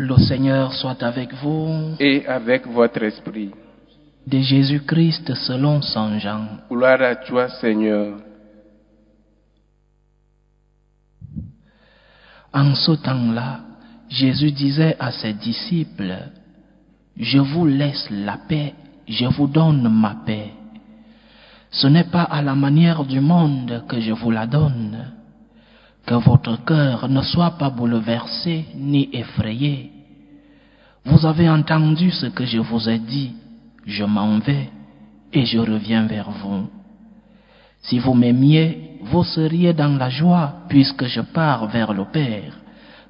Le Seigneur soit avec vous. Et avec votre esprit. De Jésus-Christ selon Saint Jean. Gloire à toi, Seigneur. En ce temps-là, Jésus disait à ses disciples, « Je vous laisse la paix, je vous donne ma paix. Ce n'est pas à la manière du monde que je vous la donne. Que votre cœur ne soit pas bouleversé ni effrayé. Vous avez entendu ce que je vous ai dit. Je m'en vais et je reviens vers vous. Si vous m'aimiez, vous seriez dans la joie puisque je pars vers le Père,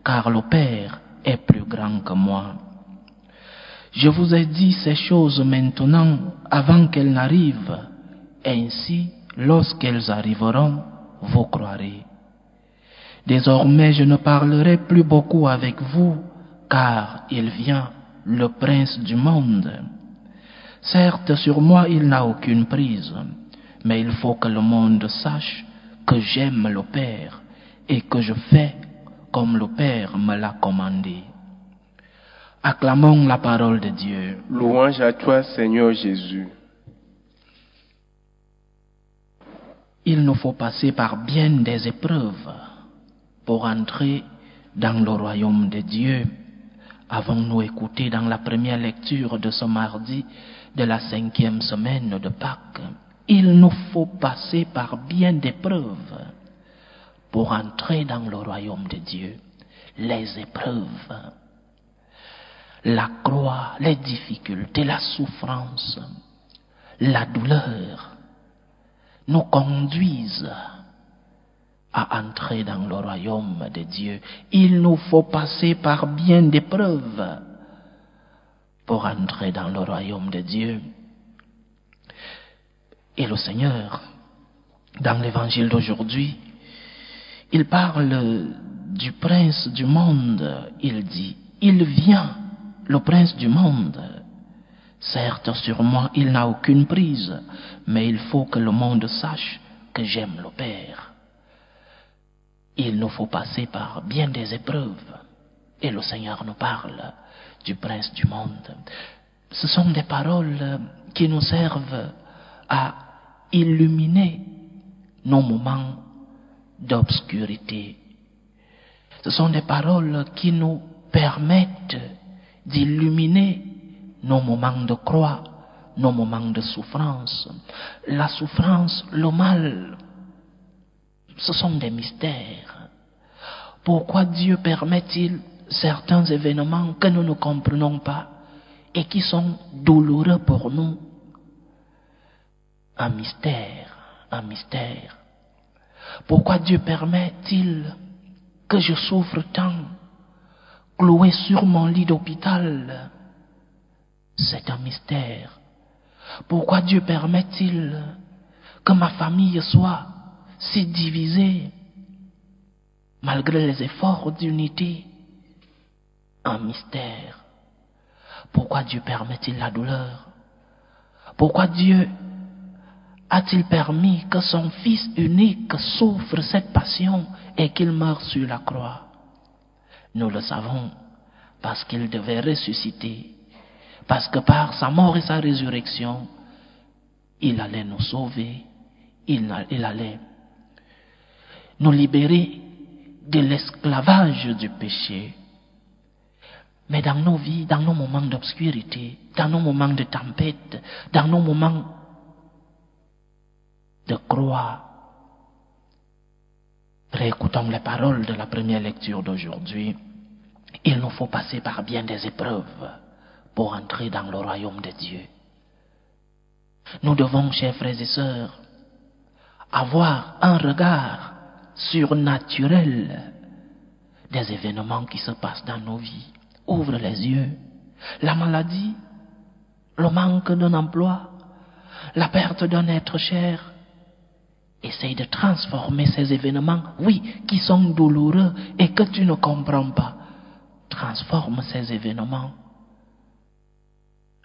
car le Père est plus grand que moi. Je vous ai dit ces choses maintenant avant qu'elles n'arrivent. Ainsi, lorsqu'elles arriveront, vous croirez. Désormais, je ne parlerai plus beaucoup avec vous, car il vient, le prince du monde. Certes, sur moi, il n'a aucune prise, mais il faut que le monde sache que j'aime le Père et que je fais comme le Père me l'a commandé. Acclamons la parole de Dieu. Louange à toi, Seigneur Jésus. Il nous faut passer par bien des épreuves pour entrer dans le royaume de Dieu. Avons-nous écouté dans la première lecture de ce mardi de la 5e semaine de Pâques? Il nous faut passer par bien d'épreuves pour entrer dans le royaume de Dieu. Les épreuves, la croix, les difficultés, la souffrance, la douleur nous conduisent à entrer dans le royaume de Dieu. Il nous faut passer par bien d'épreuves pour entrer dans le royaume de Dieu. Et le Seigneur, dans l'évangile d'aujourd'hui, il parle du prince du monde. Il dit, il vient, le prince du monde. Certes, sur moi, il n'a aucune prise, mais il faut que le monde sache que j'aime le Père. Il nous faut passer par bien des épreuves. Et le Seigneur nous parle du prince du monde. Ce sont des paroles qui nous servent à illuminer nos moments d'obscurité. Ce sont des paroles qui nous permettent d'illuminer nos moments de croix, nos moments de souffrance. La souffrance, le mal, ce sont des mystères. Pourquoi Dieu permet-il certains événements que nous ne comprenons pas et qui sont douloureux pour nous? Un mystère, un mystère. Pourquoi Dieu permet-il que je souffre tant, cloué sur mon lit d'hôpital? C'est un mystère. Pourquoi Dieu permet-il que ma famille soit si divisée malgré les efforts d'unité? Un mystère. Pourquoi Dieu permet-il la douleur? Pourquoi Dieu a-t-il permis que son Fils unique souffre cette passion et qu'il meure sur la croix? Nous le savons, parce qu'il devait ressusciter, parce que par sa mort et sa résurrection, il allait nous sauver, il allait nous libérer de l'esclavage du péché. Mais dans nos vies, dans nos moments d'obscurité, dans nos moments de tempête, dans nos moments de croix, réécoutons les paroles de la première lecture d'aujourd'hui. Il nous faut passer par bien des épreuves pour entrer dans le royaume de Dieu. Nous devons, chers frères et sœurs, avoir un regard surnaturel des événements qui se passent dans nos vies. Ouvre les yeux. La maladie, le manque d'un emploi, la perte d'un être cher. Essaye de transformer ces événements, oui, qui sont douloureux et que tu ne comprends pas. Transforme ces événements.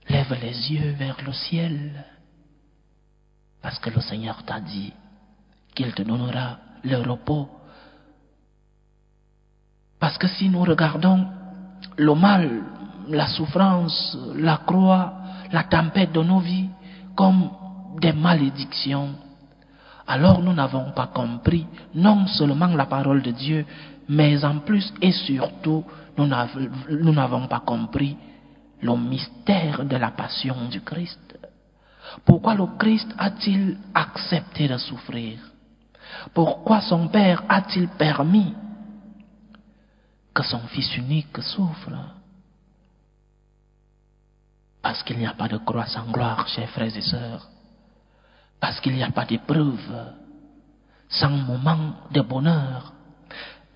Lève les yeux vers le ciel. Parce que le Seigneur t'a dit qu'il te donnera le repos. Parce que si nous regardons le mal, la souffrance, la croix, la tempête de nos vies comme des malédictions, alors nous n'avons pas compris non seulement la parole de Dieu, mais en plus et surtout, nous n'avons pas compris le mystère de la passion du Christ. Pourquoi le Christ a-t-il accepté de souffrir? Pourquoi son Père a-t-il permis que son Fils unique souffre? Parce qu'il n'y a pas de croix sans gloire, chers frères et sœurs. Parce qu'il n'y a pas d'épreuve sans moment de bonheur.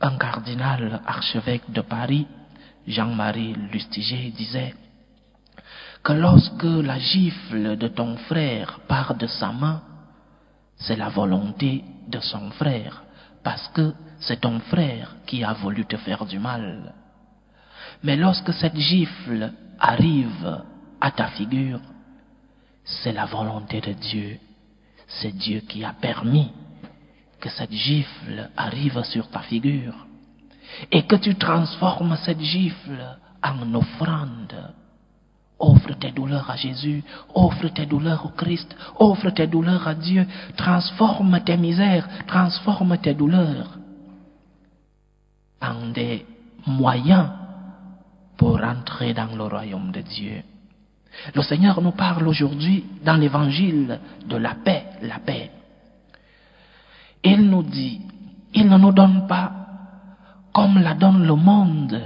Un cardinal archevêque de Paris, Jean-Marie Lustiger, disait que lorsque la gifle de ton frère part de sa main, c'est la volonté de son frère, parce que c'est ton frère qui a voulu te faire du mal. Mais lorsque cette gifle arrive à ta figure, c'est la volonté de Dieu. C'est Dieu qui a permis que cette gifle arrive sur ta figure et que tu transformes cette gifle en offrande. Offre tes douleurs à Jésus, offre tes douleurs au Christ, offre tes douleurs à Dieu, transforme tes misères, transforme tes douleurs en des moyens pour entrer dans le royaume de Dieu. Le Seigneur nous parle aujourd'hui dans l'évangile de la paix, la paix. Il nous dit, il ne nous donne pas comme la donne le monde.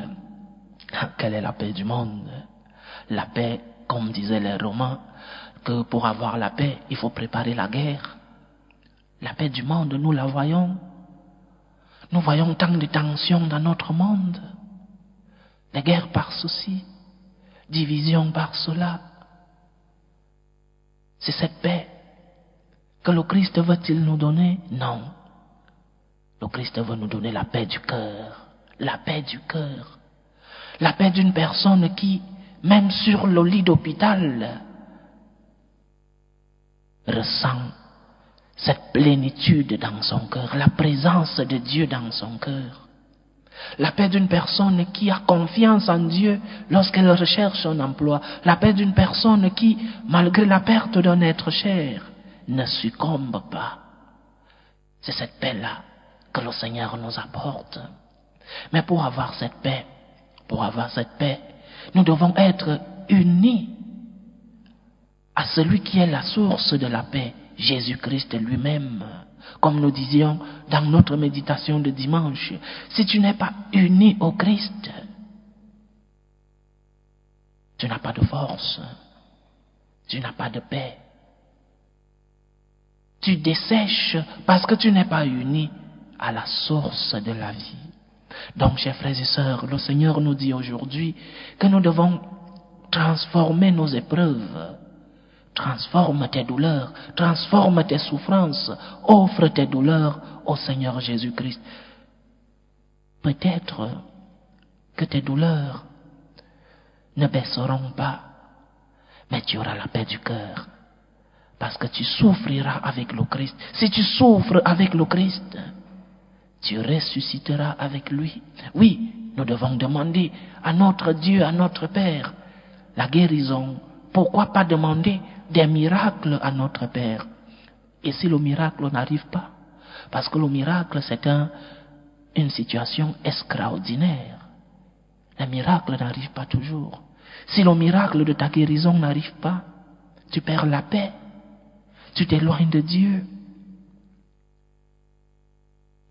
Quelle est la paix du monde? La paix, comme disaient les Romains, que pour avoir la paix, il faut préparer la guerre. La paix du monde, nous la voyons. Nous voyons tant de tensions dans notre monde. Des guerres par ceci, division par cela. C'est cette paix que le Christ veut-il nous donner? Non. Le Christ veut nous donner la paix du cœur. La paix du cœur. La paix d'une personne qui, même sur le lit d'hôpital, ressent cette plénitude dans son cœur, la présence de Dieu dans son cœur. La paix d'une personne qui a confiance en Dieu lorsqu'elle recherche un emploi. La paix d'une personne qui, malgré la perte d'un être cher, ne succombe pas. C'est cette paix-là que le Seigneur nous apporte. Mais pour avoir cette paix, nous devons être unis à celui qui est la source de la paix, Jésus-Christ lui-même. Comme nous disions dans notre méditation de dimanche, si tu n'es pas uni au Christ, tu n'as pas de force, tu n'as pas de paix. Tu dessèches parce que tu n'es pas uni à la source de la vie. Donc, chers frères et sœurs, le Seigneur nous dit aujourd'hui que nous devons transformer nos épreuves. Transforme tes douleurs, transforme tes souffrances, offre tes douleurs au Seigneur Jésus-Christ. Peut-être que tes douleurs ne baisseront pas, mais tu auras la paix du cœur, parce que tu souffriras avec le Christ. Si tu souffres avec le Christ, tu ressusciteras avec lui. Oui, nous devons demander à notre Dieu, à notre Père, la guérison. Pourquoi pas demander des miracles à notre Père? Et si le miracle n'arrive pas? Parce que le miracle, c'est une situation extraordinaire. Les miracles n'arrivent pas toujours. Si le miracle de ta guérison n'arrive pas, tu perds la paix. Tu t'éloignes de Dieu.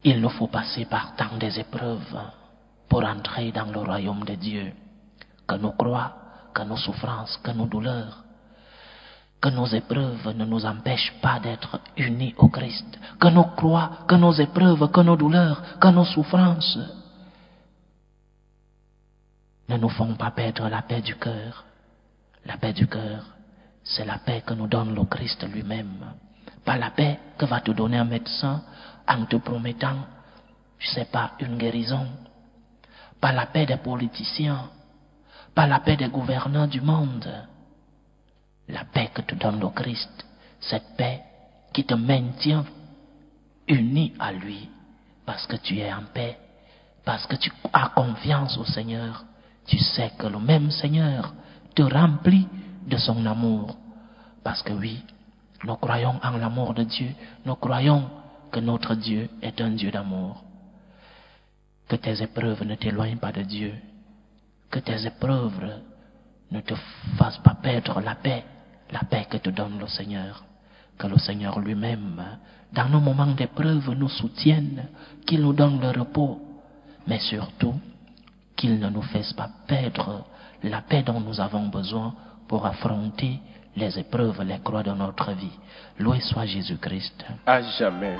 Il nous faut passer par tant des épreuves pour entrer dans le royaume de Dieu. Que nos croix, que nos souffrances, que nos douleurs, que nos épreuves ne nous empêchent pas d'être unis au Christ. Que nos croix, que nos épreuves, que nos douleurs, que nos souffrances ne nous font pas perdre la paix du cœur. La paix du cœur, c'est la paix que nous donne le Christ lui-même. Pas la paix que va te donner un médecin en te promettant, je ne sais pas, une guérison. Pas la paix des politiciens. Pas la paix des gouvernants du monde. La paix que te donne le Christ, cette paix qui te maintient uni à lui, parce que tu es en paix, parce que tu as confiance au Seigneur, tu sais que le même Seigneur te remplit de son amour. Parce que oui, nous croyons en l'amour de Dieu. Nous croyons que notre Dieu est un Dieu d'amour. Que tes épreuves ne t'éloignent pas de Dieu. Que tes épreuves ne te fassent pas perdre la paix que te donne le Seigneur. Que le Seigneur lui-même, dans nos moments d'épreuve, nous soutienne, qu'il nous donne le repos, mais surtout, qu'il ne nous fasse pas perdre la paix dont nous avons besoin pour affronter les épreuves, les croix de notre vie. Loué soit Jésus-Christ. À jamais.